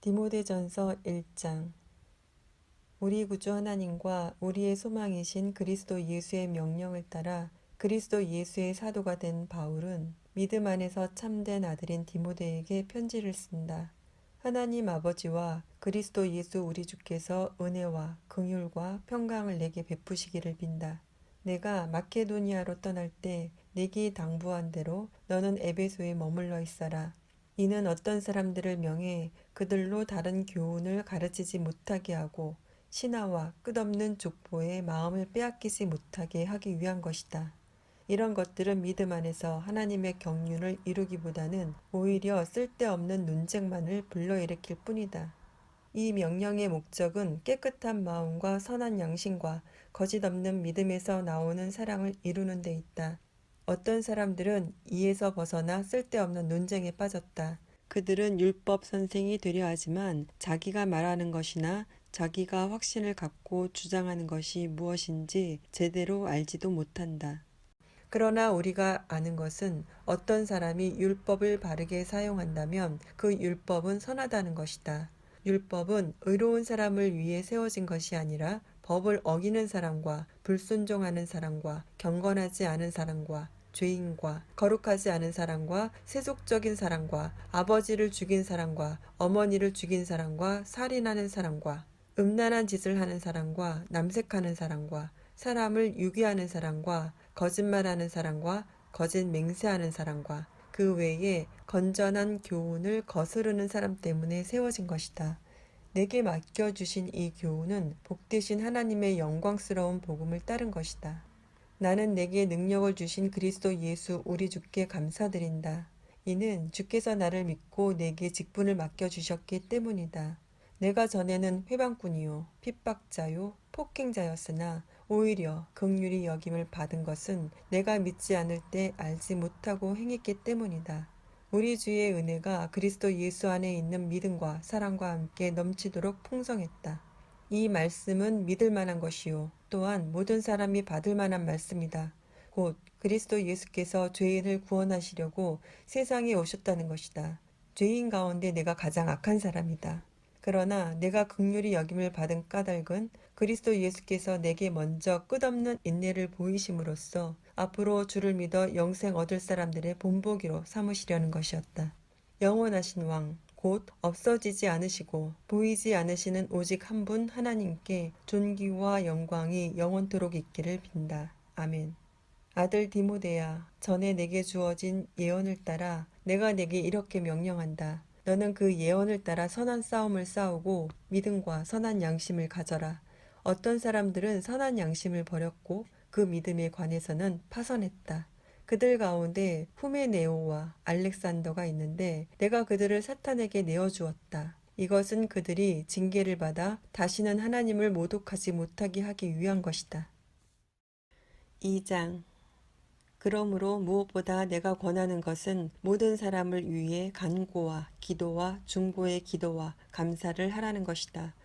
디모데전서 1장. 우리 구주 하나님과 우리의 소망이신 그리스도 예수의 명령을 따라 그리스도 예수의 사도가 된 바울은 믿음 안에서 참된 아들인 디모데에게 편지를 쓴다. 하나님 아버지와 그리스도 예수 우리 주께서 은혜와 긍휼과 평강을 내게 베푸시기를 빈다. 내가 마케도니아로 떠날 때 내게 당부한 대로 너는 에베소에 머물러 있어라. 이는 어떤 사람들을 명해 그들로 다른 교훈을 가르치지 못하게 하고 신하와 끝없는 족보에 마음을 빼앗기지 못하게 하기 위한 것이다. 이런 것들은 믿음 안에서 하나님의 경륜을 이루기보다는 오히려 쓸데없는 논쟁만을 불러일으킬 뿐이다. 이 명령의 목적은 깨끗한 마음과 선한 양심과 거짓 없는 믿음에서 나오는 사랑을 이루는 데 있다. 어떤 사람들은 이에서 벗어나 쓸데없는 논쟁에 빠졌다. 그들은 율법 선생이 되려 하지만 자기가 말하는 것이나 자기가 확신을 갖고 주장하는 것이 무엇인지 제대로 알지도 못한다. 그러나 우리가 아는 것은 어떤 사람이 율법을 바르게 사용한다면 그 율법은 선하다는 것이다. 율법은 의로운 사람을 위해 세워진 것이 아니라 법을 어기는 사람과 불순종하는 사람과 경건하지 않은 사람과 죄인과 거룩하지 않은 사람과 세속적인 사람과 아버지를 죽인 사람과 어머니를 죽인 사람과 살인하는 사람과 음란한 짓을 하는 사람과 남색하는 사람과 사람을 유기하는 사람과 거짓말하는 사람과 거짓 맹세하는 사람과 그 외에 건전한 교훈을 거스르는 사람 때문에 세워진 것이다. 내게 맡겨주신 이 교훈은 복되신 하나님의 영광스러운 복음을 따른 것이다. 나는 내게 능력을 주신 그리스도 예수 우리 주께 감사드린다. 이는 주께서 나를 믿고 내게 직분을 맡겨주셨기 때문이다. 내가 전에는 회방꾼이요 핍박자요 폭행자였으나 오히려 긍휼히 여김을 받은 것은 내가 믿지 않을 때 알지 못하고 행했기 때문이다. 우리 주의 은혜가 그리스도 예수 안에 있는 믿음과 사랑과 함께 넘치도록 풍성했다. 이 말씀은 믿을 만한 것이요 또한 모든 사람이 받을 만한 말씀이다. 곧 그리스도 예수께서 죄인을 구원하시려고 세상에 오셨다는 것이다. 죄인 가운데 내가 가장 악한 사람이다. 그러나 내가 긍휼히 여김을 받은 까닭은 그리스도 예수께서 내게 먼저 끝없는 인내를 보이심으로써 앞으로 주를 믿어 영생 얻을 사람들의 본보기로 삼으시려는 것이었다. 영원하신 왕, 곧 없어지지 않으시고 보이지 않으시는 오직 한 분 하나님께 존귀와 영광이 영원토록 있기를 빈다. 아멘. 아들 디모데야, 전에 내게 주어진 예언을 따라 내가 내게 이렇게 명령한다. 너는 그 예언을 따라 선한 싸움을 싸우고 믿음과 선한 양심을 가져라. 어떤 사람들은 선한 양심을 버렸고 그 믿음에 관해서는 파선했다. 그들 가운데 후메네오와 알렉산더가 있는데 내가 그들을 사탄에게 내어주었다. 이것은 그들이 징계를 받아 다시는 하나님을 모독하지 못하게 하기 위한 것이다. 2장. 그러므로 무엇보다 내가 권하는 것은 모든 사람을 위해 간구와 기도와 중보의 기도와 감사를 하라는 것이다.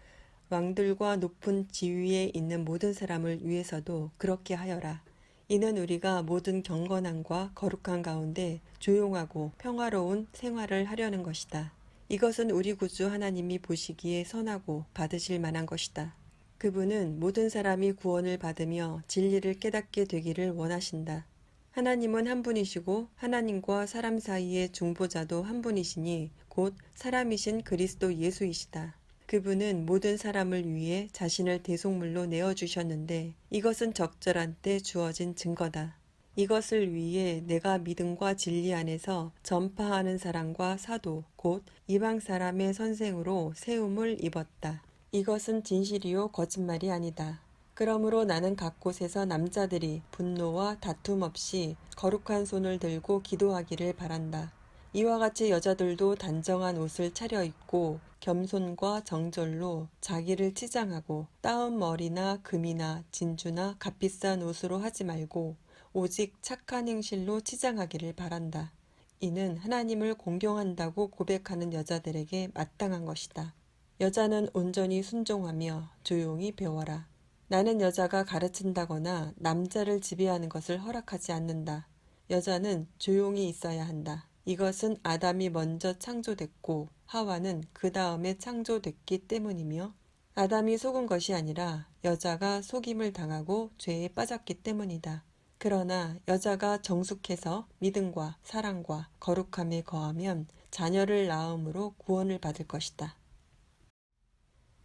왕들과 높은 지위에 있는 모든 사람을 위해서도 그렇게 하여라. 이는 우리가 모든 경건함과 거룩한 가운데 조용하고 평화로운 생활을 하려는 것이다. 이것은 우리 구주 하나님이 보시기에 선하고 받으실 만한 것이다. 그분은 모든 사람이 구원을 받으며 진리를 깨닫게 되기를 원하신다. 하나님은 한 분이시고 하나님과 사람 사이의 중보자도 한 분이시니 곧 사람이신 그리스도 예수이시다. 그분은 모든 사람을 위해 자신을 대속물로 내어주셨는데 이것은 적절한 때 주어진 증거다. 이것을 위해 내가 믿음과 진리 안에서 전파하는 사람과 사도 곧 이방 사람의 선생으로 세움을 입었다. 이것은 진실이요 거짓말이 아니다. 그러므로 나는 각 곳에서 남자들이 분노와 다툼 없이 거룩한 손을 들고 기도하기를 바란다. 이와 같이 여자들도 단정한 옷을 차려입고 겸손과 정절로 자기를 치장하고 따은 머리나 금이나 진주나 값비싼 옷으로 하지 말고 오직 착한 행실로 치장하기를 바란다. 이는 하나님을 공경한다고 고백하는 여자들에게 마땅한 것이다. 여자는 온전히 순종하며 조용히 배워라. 나는 여자가 가르친다거나 남자를 지배하는 것을 허락하지 않는다. 여자는 조용히 있어야 한다. 이것은 아담이 먼저 창조됐고 하와는 그 다음에 창조됐기 때문이며 아담이 속은 것이 아니라 여자가 속임을 당하고 죄에 빠졌기 때문이다. 그러나 여자가 정숙해서 믿음과 사랑과 거룩함에 거하면 자녀를 낳음으로 구원을 받을 것이다.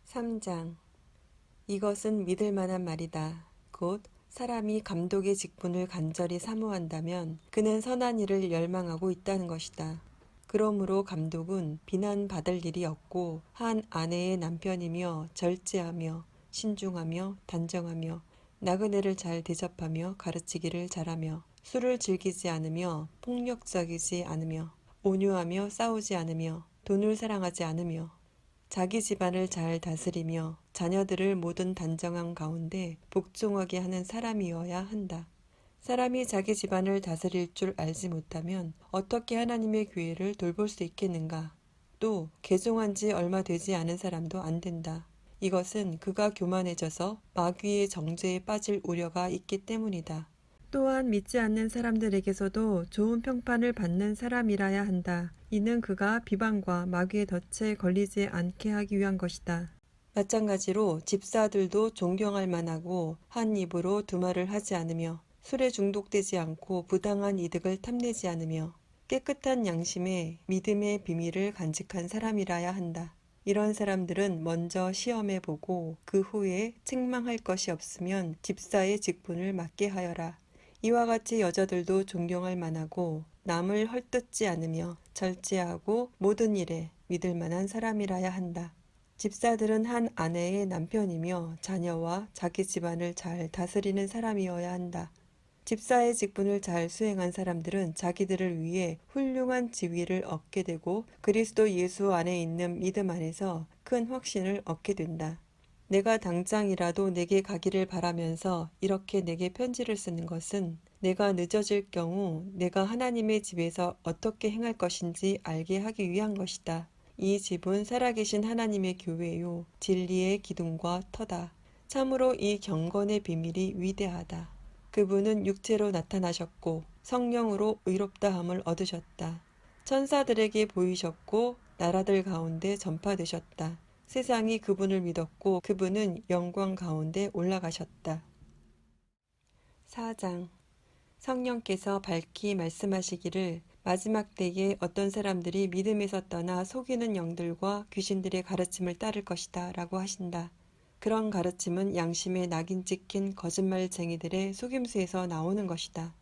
3장. 이것은 믿을 만한 말이다. 곧 사람이 감독의 직분을 간절히 사모한다면 그는 선한 일을 열망하고 있다는 것이다. 그러므로 감독은 비난받을 일이 없고 한 아내의 남편이며 절제하며 신중하며 단정하며 나그네를 잘 대접하며 가르치기를 잘하며 술을 즐기지 않으며 폭력적이지 않으며 온유하며 싸우지 않으며 돈을 사랑하지 않으며 자기 집안을 잘 다스리며 자녀들을 모든 단정함 가운데 복종하게 하는 사람이어야 한다. 사람이 자기 집안을 다스릴 줄 알지 못하면 어떻게 하나님의 교회를 돌볼 수 있겠는가? 또 개종한 지 얼마 되지 않은 사람도 안 된다. 이것은 그가 교만해져서 마귀의 정죄에 빠질 우려가 있기 때문이다. 또한 믿지 않는 사람들에게서도 좋은 평판을 받는 사람이라야 한다. 이는 그가 비방과 마귀의 덫에 걸리지 않게 하기 위한 것이다. 마찬가지로 집사들도 존경할 만하고 한 입으로 두 말을 하지 않으며 술에 중독되지 않고 부당한 이득을 탐내지 않으며 깨끗한 양심에 믿음의 비밀을 간직한 사람이라야 한다. 이런 사람들은 먼저 시험해 보고 그 후에 책망할 것이 없으면 집사의 직분을 맡게 하여라. 이와 같이 여자들도 존경할 만하고 남을 헐뜯지 않으며 절제하고 모든 일에 믿을 만한 사람이라야 한다. 집사들은 한 아내의 남편이며 자녀와 자기 집안을 잘 다스리는 사람이어야 한다. 집사의 직분을 잘 수행한 사람들은 자기들을 위해 훌륭한 지위를 얻게 되고 그리스도 예수 안에 있는 믿음 안에서 큰 확신을 얻게 된다. 내가 당장이라도 내게 가기를 바라면서 이렇게 내게 편지를 쓰는 것은 내가 늦어질 경우 내가 하나님의 집에서 어떻게 행할 것인지 알게 하기 위한 것이다. 이 집은 살아계신 하나님의 교회요 진리의 기둥과 터다. 참으로 이 경건의 비밀이 위대하다. 그분은 육체로 나타나셨고 성령으로 의롭다함을 얻으셨다. 천사들에게 보이셨고 나라들 가운데 전파되셨다. 세상이 그분을 믿었고 그분은 영광 가운데 올라가셨다. 4장. 성령께서 밝히 말씀하시기를 마지막 때에 어떤 사람들이 믿음에서 떠나 속이는 영들과 귀신들의 가르침을 따를 것이다 라고 하신다. 그런 가르침은 양심에 낙인 찍힌 거짓말쟁이들의 속임수에서 나오는 것이다.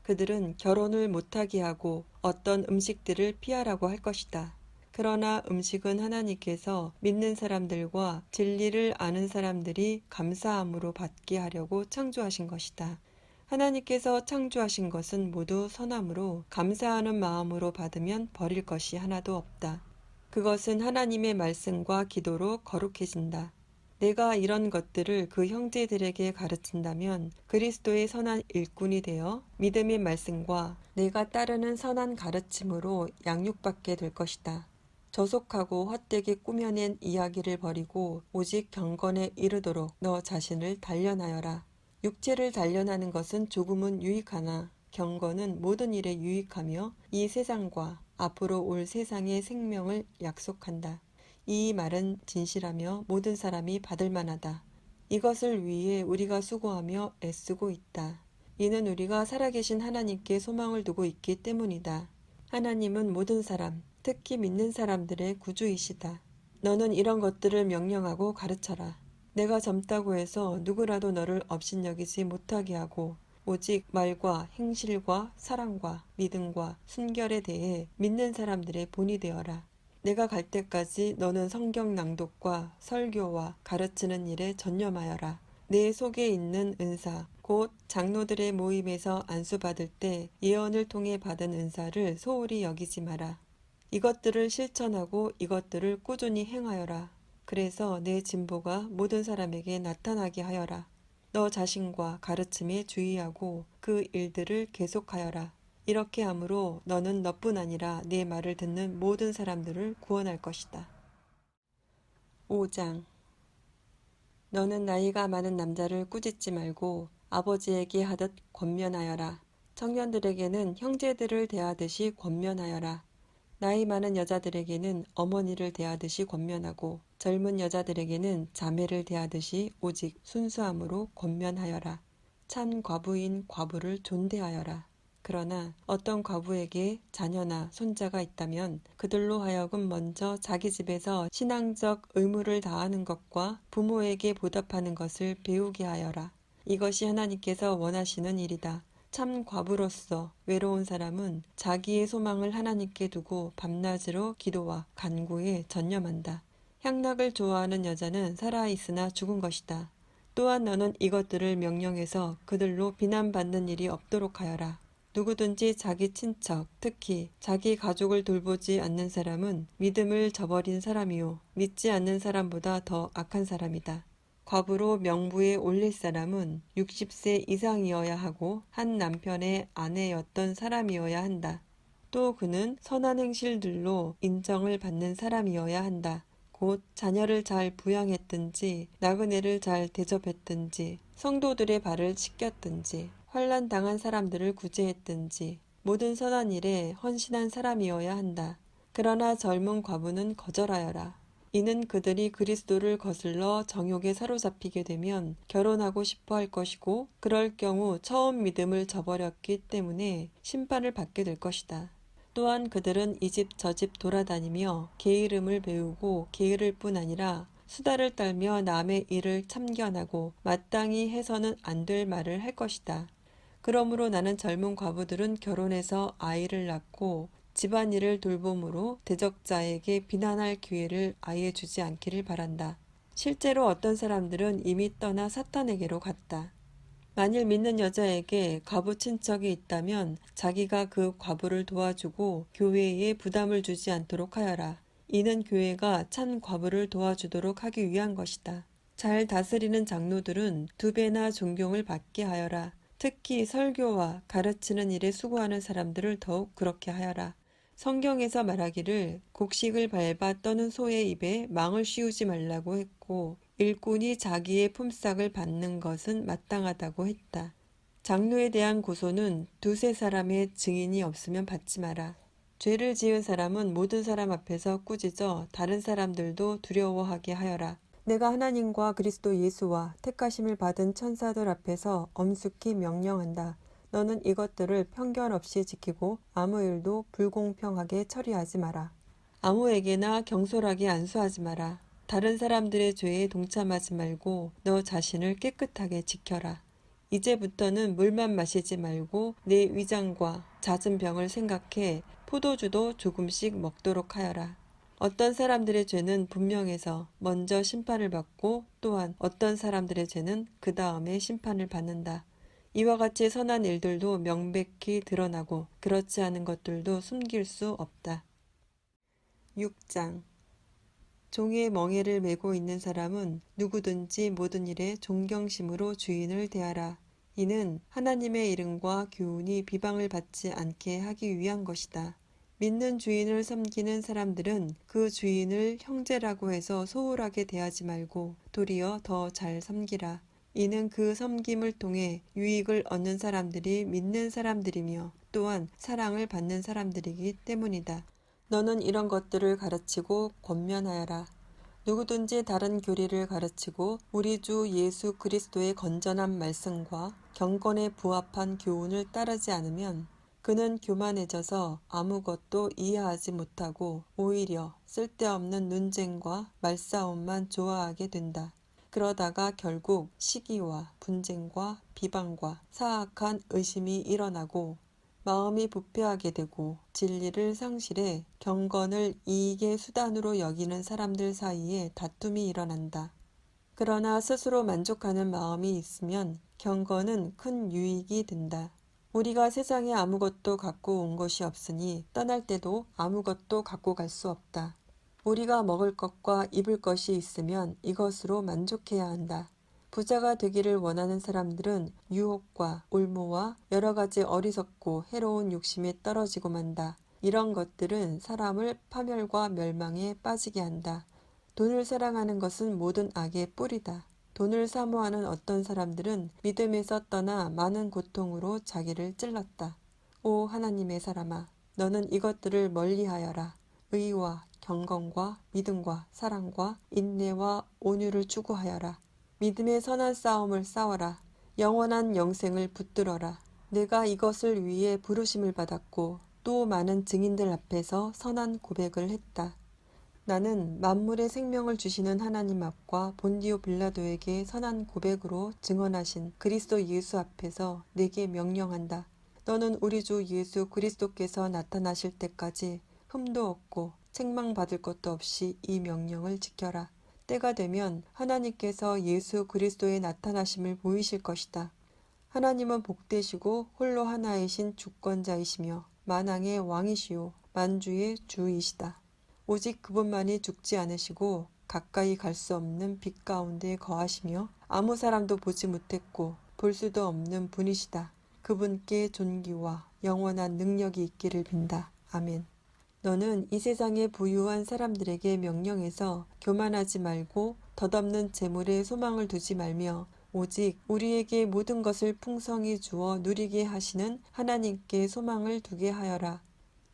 그들은 결혼을 못하게 하고 어떤 음식들을 피하라고 할 것이다. 그러나 음식은 하나님께서 믿는 사람들과 진리를 아는 사람들이 감사함으로 받게 하려고 창조하신 것이다. 하나님께서 창조하신 것은 모두 선함으로 감사하는 마음으로 받으면 버릴 것이 하나도 없다. 그것은 하나님의 말씀과 기도로 거룩해진다. 내가 이런 것들을 그 형제들에게 가르친다면 그리스도의 선한 일꾼이 되어 믿음의 말씀과 내가 따르는 선한 가르침으로 양육받게 될 것이다. 저속하고 헛되게 꾸며낸 이야기를 버리고 오직 경건에 이르도록 너 자신을 단련하여라. 육체를 단련하는 것은 조금은 유익하나 경건은 모든 일에 유익하며 이 세상과 앞으로 올 세상의 생명을 약속한다. 이 말은 진실하며 모든 사람이 받을 만하다. 이것을 위해 우리가 수고하며 애쓰고 있다. 이는 우리가 살아계신 하나님께 소망을 두고 있기 때문이다. 하나님은 모든 사람, 특히 믿는 사람들의 구주이시다. 너는 이런 것들을 명령하고 가르쳐라. 내가 젊다고 해서 누구라도 너를 업신여기지 못하게 하고 오직 말과 행실과 사랑과 믿음과 순결에 대해 믿는 사람들의 본이 되어라. 내가 갈 때까지 너는 성경 낭독과 설교와 가르치는 일에 전념하여라. 내 속에 있는 은사, 곧 장로들의 모임에서 안수받을 때 예언을 통해 받은 은사를 소홀히 여기지 마라. 이것들을 실천하고 이것들을 꾸준히 행하여라. 그래서 내 진보가 모든 사람에게 나타나게 하여라. 너 자신과 가르침에 주의하고 그 일들을 계속하여라. 이렇게 함으로 너는 너뿐 아니라 내 말을 듣는 모든 사람들을 구원할 것이다. 5장. 너는 나이가 많은 남자를 꾸짖지 말고 아버지에게 하듯 권면하여라. 청년들에게는 형제들을 대하듯이 권면하여라. 나이 많은 여자들에게는 어머니를 대하듯이 권면하고 젊은 여자들에게는 자매를 대하듯이 오직 순수함으로 권면하여라. 참 과부인 과부를 존대하여라. 그러나 어떤 과부에게 자녀나 손자가 있다면 그들로 하여금 먼저 자기 집에서 신앙적 의무를 다하는 것과 부모에게 보답하는 것을 배우게 하여라. 이것이 하나님께서 원하시는 일이다. 참 과부로서 외로운 사람은 자기의 소망을 하나님께 두고 밤낮으로 기도와 간구에 전념한다. 향락을 좋아하는 여자는 살아있으나 죽은 것이다. 또한 너는 이것들을 명령해서 그들로 비난받는 일이 없도록 하여라. 누구든지 자기 친척, 특히 자기 가족을 돌보지 않는 사람은 믿음을 저버린 사람이요 믿지 않는 사람보다 더 악한 사람이다. 과부로 명부에 올릴 사람은 60세 이상이어야 하고 한 남편의 아내였던 사람이어야 한다. 또 그는 선한 행실들로 인정을 받는 사람이어야 한다. 곧 자녀를 잘 부양했든지 나그네를 잘 대접했든지 성도들의 발을 씻겼든지 환난 당한 사람들을 구제했든지 모든 선한 일에 헌신한 사람이어야 한다. 그러나 젊은 과부는 거절하여라. 이는 그들이 그리스도를 거슬러 정욕에 사로잡히게 되면 결혼하고 싶어 할 것이고 그럴 경우 처음 믿음을 저버렸기 때문에 심판을 받게 될 것이다. 또한 그들은 이 집 저 집 돌아다니며 게으름을 배우고 게으를 뿐 아니라 수다를 떨며 남의 일을 참견하고 마땅히 해서는 안 될 말을 할 것이다. 그러므로 나는 젊은 과부들은 결혼해서 아이를 낳고 집안일을 돌봄으로 대적자에게 비난할 기회를 아예 주지 않기를 바란다. 실제로 어떤 사람들은 이미 떠나 사탄에게로 갔다. 만일 믿는 여자에게 과부 친척이 있다면 자기가 그 과부를 도와주고 교회에 부담을 주지 않도록 하여라. 이는 교회가 참 과부를 도와주도록 하기 위한 것이다. 잘 다스리는 장로들은 2배나 존경을 받게 하여라. 특히 설교와 가르치는 일에 수고하는 사람들을 더욱 그렇게 하여라. 성경에서 말하기를 곡식을 밟아 떠는 소의 입에 망을 씌우지 말라고 했고 일꾼이 자기의 품삯을 받는 것은 마땅하다고 했다. 장로에 대한 고소는 2-3 사람의 증인이 없으면 받지 마라. 죄를 지은 사람은 모든 사람 앞에서 꾸짖어 다른 사람들도 두려워하게 하여라. 내가 하나님과 그리스도 예수와 택하심을 받은 천사들 앞에서 엄숙히 명령한다. 너는 이것들을 편견 없이 지키고 아무 일도 불공평하게 처리하지 마라. 아무에게나 경솔하게 안수하지 마라. 다른 사람들의 죄에 동참하지 말고 너 자신을 깨끗하게 지켜라. 이제부터는 물만 마시지 말고 내 위장과 잦은 병을 생각해 포도주도 조금씩 먹도록 하여라. 어떤 사람들의 죄는 분명해서 먼저 심판을 받고 또한 어떤 사람들의 죄는 그 다음에 심판을 받는다. 이와 같이 선한 일들도 명백히 드러나고 그렇지 않은 것들도 숨길 수 없다. 6장 종의 멍에를 메고 있는 사람은 누구든지 모든 일에 존경심으로 주인을 대하라. 이는 하나님의 이름과 교훈이 비방을 받지 않게 하기 위한 것이다. 믿는 주인을 섬기는 사람들은 그 주인을 형제라고 해서 소홀하게 대하지 말고 도리어 더 잘 섬기라. 이는 그 섬김을 통해 유익을 얻는 사람들이 믿는 사람들이며 또한 사랑을 받는 사람들이기 때문이다. 너는 이런 것들을 가르치고 권면하여라. 누구든지 다른 교리를 가르치고 우리 주 예수 그리스도의 건전한 말씀과 경건에 부합한 교훈을 따르지 않으면 그는 교만해져서 아무것도 이해하지 못하고 오히려 쓸데없는 논쟁과 말싸움만 좋아하게 된다. 그러다가 결국 시기와 분쟁과 비방과 사악한 의심이 일어나고 마음이 부패하게 되고 진리를 상실해 경건을 이익의 수단으로 여기는 사람들 사이에 다툼이 일어난다. 그러나 스스로 만족하는 마음이 있으면 경건은 큰 유익이 된다. 우리가 세상에 아무것도 갖고 온 것이 없으니 떠날 때도 아무것도 갖고 갈 수 없다. 우리가 먹을 것과 입을 것이 있으면 이것으로 만족해야 한다. 부자가 되기를 원하는 사람들은 유혹과 올무와 여러 가지 어리석고 해로운 욕심에 떨어지고 만다. 이런 것들은 사람을 파멸과 멸망에 빠지게 한다. 돈을 사랑하는 것은 모든 악의 뿌리다. 돈을 사모하는 어떤 사람들은 믿음에서 떠나 많은 고통으로 자기를 찔렀다. 오 하나님의 사람아, 너는 이것들을 멀리하여라. 의와 경건과 믿음과 사랑과 인내와 온유를 추구하여라. 믿음의 선한 싸움을 싸워라. 영원한 영생을 붙들어라. 내가 이것을 위해 부르심을 받았고 또 많은 증인들 앞에서 선한 고백을 했다. 나는 만물의 생명을 주시는 하나님 앞과 본디오 빌라도에게 선한 고백으로 증언하신 그리스도 예수 앞에서 내게 명령한다. 너는 우리 주 예수 그리스도께서 나타나실 때까지 흠도 없고 책망받을 것도 없이 이 명령을 지켜라. 때가 되면 하나님께서 예수 그리스도의 나타나심을 보이실 것이다. 하나님은 복되시고 홀로 하나이신 주권자이시며 만왕의 왕이시요 만주의 주이시다. 오직 그분만이 죽지 않으시고 가까이 갈 수 없는 빛 가운데 거하시며 아무 사람도 보지 못했고 볼 수도 없는 분이시다. 그분께 존귀와 영원한 능력이 있기를 빈다. 아멘. 너는 이 세상의 부유한 사람들에게 명령해서 교만하지 말고 덧없는 재물에 소망을 두지 말며 오직 우리에게 모든 것을 풍성히 주어 누리게 하시는 하나님께 소망을 두게 하여라.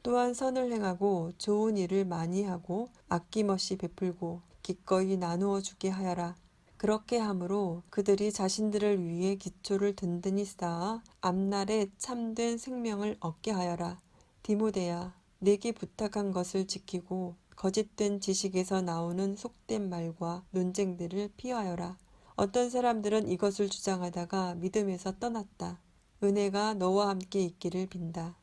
또한 선을 행하고 좋은 일을 많이 하고 아낌없이 베풀고 기꺼이 나누어 주게 하여라. 그렇게 함으로 그들이 자신들을 위해 기초를 든든히 쌓아 앞날에 참된 생명을 얻게 하여라. 디모데야, 내게 부탁한 것을 지키고 거짓된 지식에서 나오는 속된 말과 논쟁들을 피하여라. 어떤 사람들은 이것을 주장하다가 믿음에서 떠났다. 은혜가 너와 함께 있기를 빈다.